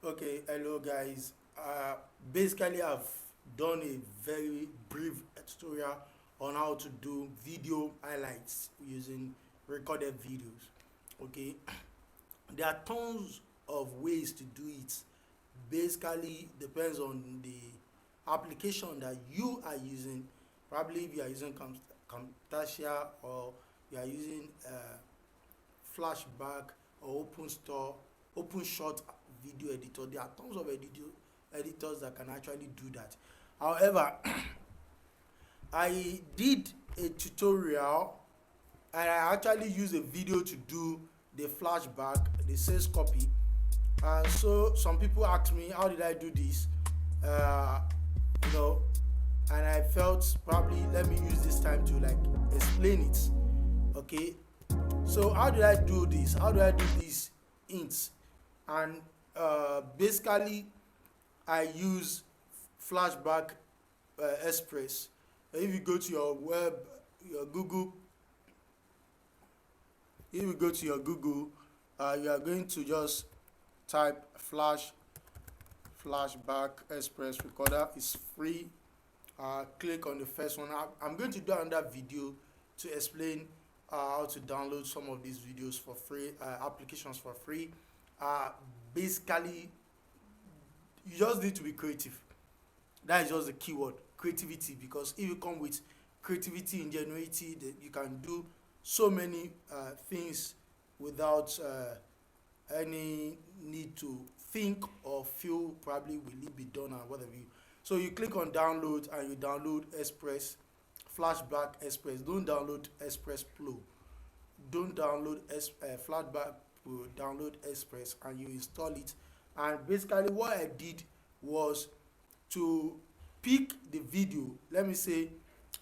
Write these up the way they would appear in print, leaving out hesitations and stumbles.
Okay, hello guys. Basically, I've done a very brief tutorial on how to do video highlights using recorded videos. Okay, there are tons of ways to do it. Basically, depends on the application that you are using. Probably if you are using Camtasia or you are using Flashback or Openshot video editor. There are tons of editors that can actually do that. However, I did a tutorial and I actually used a video to do the flashback, the sales copy. So some people asked me, how did I do this? Uh, you know, and I felt probably let me use this time to like explain it. Okay, so how did I do this? How do I do these hints? And basically, I use Flashback Express. If you go to your Google, if you go to your Google, you are going to just type Flashback Express Recorder. It's free. Click on the first one. I'm going to do another video to explain how to download some of these videos for free, applications for free. Basically, you just need to be creative. That is just the keyword, creativity. Because if you come with creativity, ingenuity, you can do so many things without any need to think or feel probably will it be done or whatever. So you click on download and you download Flashback Express. Don't download Express Pro. Don't download Flashback Pro. Download Express and you install it. And basically, what I did was to pick the video. Let me say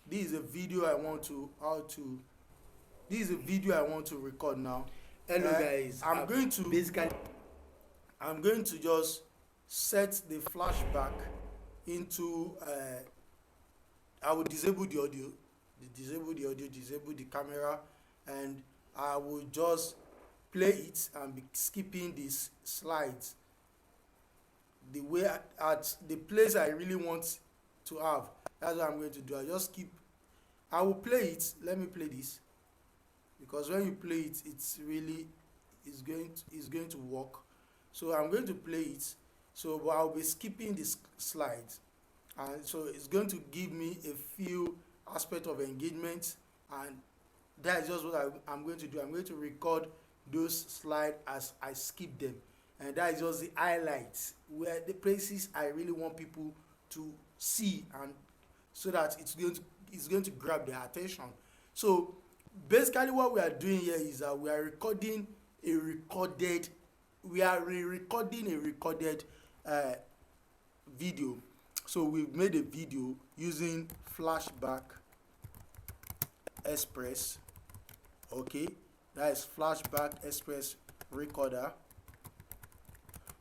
this is a video I want to this is a video I want to record now. Hello guys, I'm going to just set the flashback into I will disable the audio, disable the camera, and I will just play it and be skipping these slides the way at the place I really want to have. That's what I'm going to do. I will play it. Let me play this, because when you play it, it's going to work. So I'm going to play it. So but I'll be skipping the slides, and so it's going to give me a few aspects of engagement, and that is just what I'm going to do. I'm going to record those slides as I skip them, and that is just the highlights, where the places I really want people to see, and so that it's going to grab their attention. So basically what we are doing here is that we are recording a recorded video. So we've made a video using Flashback Express. Okay, that is Flashback Express Recorder.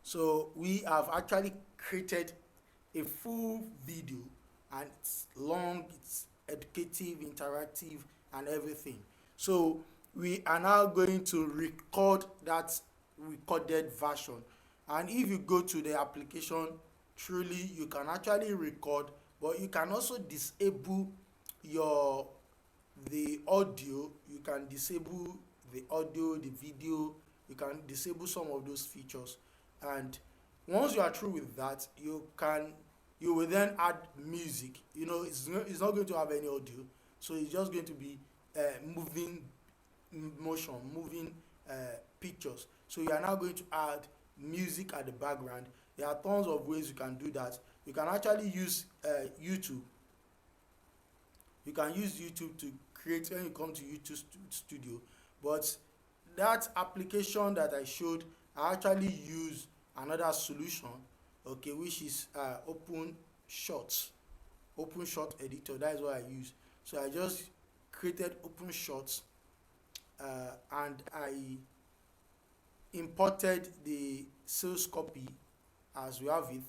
So we have actually created a full video, and it's long, it's educative, interactive, and everything. So we are now going to record that recorded version, and if you go to the application, truly you can actually record, but you can also disable the audio. You can disable the audio, the video. You can disable some of those features, and once you are through with that, you will then add music. It's not going to have any audio, so it's just going to be moving motion, moving pictures. So you are now going to add music at the background. There are tons of ways you can do that. You can actually use YouTube. You can use YouTube to create when you come to YouTube Studio. But that application that I showed, I actually use another solution, okay, which is Openshot editor. That is what I use. So I just created Openshot, and I imported the sales copy as we have it,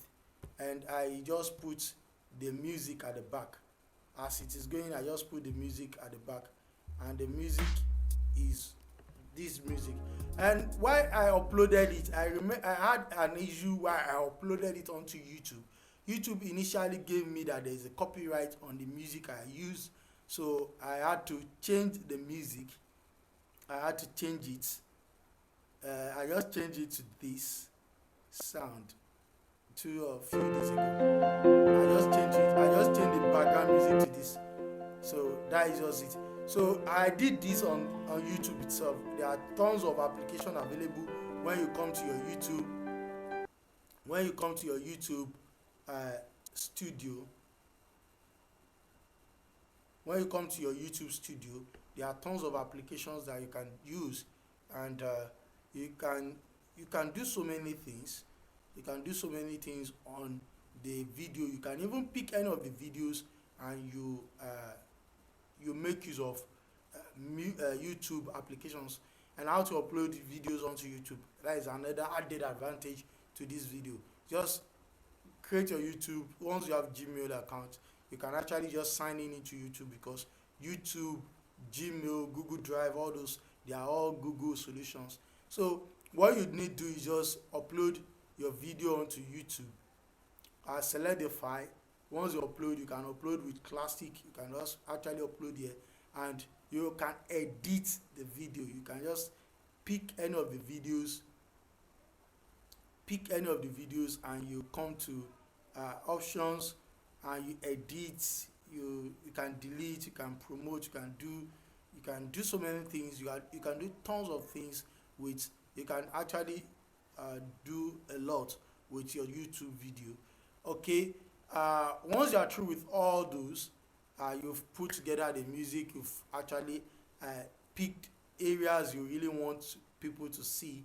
and I just put the music at the back. As it is going, I just put the music at the back, and the music is this music. And why I uploaded it, I had an issue why I uploaded it onto YouTube. YouTube initially gave me that there is a copyright on the music I use, so I had to change the music. I had to change it. I just changed it to this sound a few days ago. I just changed the background music to this. So that is just it. So I did this on YouTube itself. There are tons of applications available when you come to your YouTube. When you come to your YouTube studio, when you come to your YouTube studio, there are tons of applications that you can use, and you can do so many things. You can do so many things on the video. You can even pick any of the videos and you make use of YouTube applications and how to upload videos onto YouTube. That is another added advantage to this video. Just create your YouTube. Once you have Gmail account, you can actually just sign in into YouTube, because YouTube, Gmail, Google Drive, all those, they are all Google solutions. So what you need to do is just upload your video onto YouTube. Select the file. Once you upload, you can upload with Classic. You can just actually upload here, and you can edit the video. You can just pick any of the videos, and you come to options, and you edit. You can delete, you can promote, you can do so many things. You can do tons of things with. You can actually do a lot with your YouTube video. Okay. Once you are through with all those, you've put together the music, you've actually picked areas you really want people to see.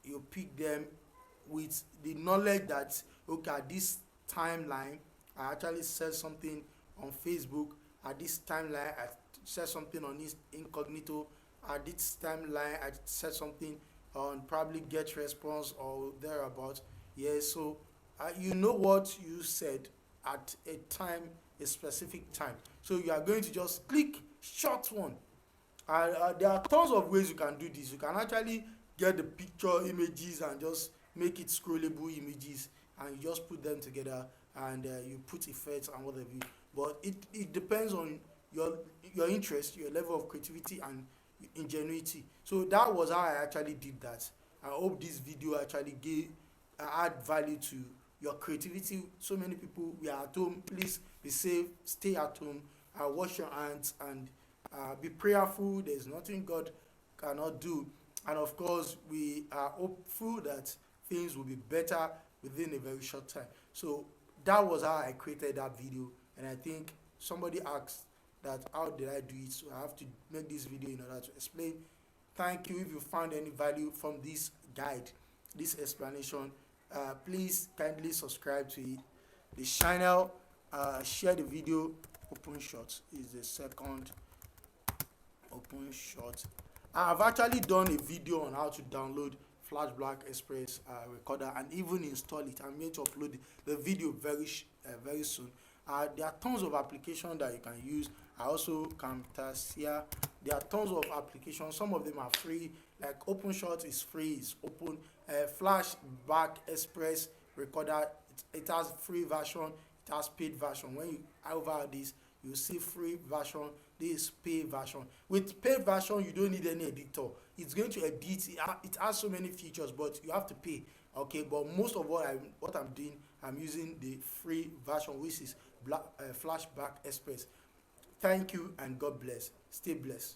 You pick them with the knowledge that, okay, at this timeline I actually said something on Facebook, at this timeline I said something on this incognito, at this timeline I said something on probably get response or thereabout. Yeah, so you know what you said at a specific time. So you are going to just click short one. There are tons of ways you can do this. You can actually get the picture images and just make it scrollable images, and you just put them together, and you put effects and whatever. But it depends on your interest, your level of creativity and ingenuity. So that was how I actually did that. I hope this video actually add value to your creativity. So many people, we are at home. Please be safe, stay at home, wash your hands, and be prayerful. There's nothing God cannot do, and of course we are hopeful that things will be better within a very short time. So that was how I created that video, and I think somebody asked that how did I do it, so I have to make this video in order to explain. Thank you. If you found any value from this guide, this explanation, please kindly subscribe to the channel, share the video. Openshot is the second. Openshot. I've actually done a video on how to download Flashback Express Recorder and even install it. I'm going to upload the video very soon. There are tons of applications that you can use. I also Camtasia. There are tons of applications. Some of them are free. Like Openshot is free. It's open. Flashback Express Recorder. It has free version. It has paid version. When you over this, you see free version. This paid version. With paid version, you don't need any editor. It's going to edit. It has so many features, but you have to pay. Okay, but most of what I'm doing, I'm using the free version, which is Flashback Express. Thank you and God bless. Stay blessed.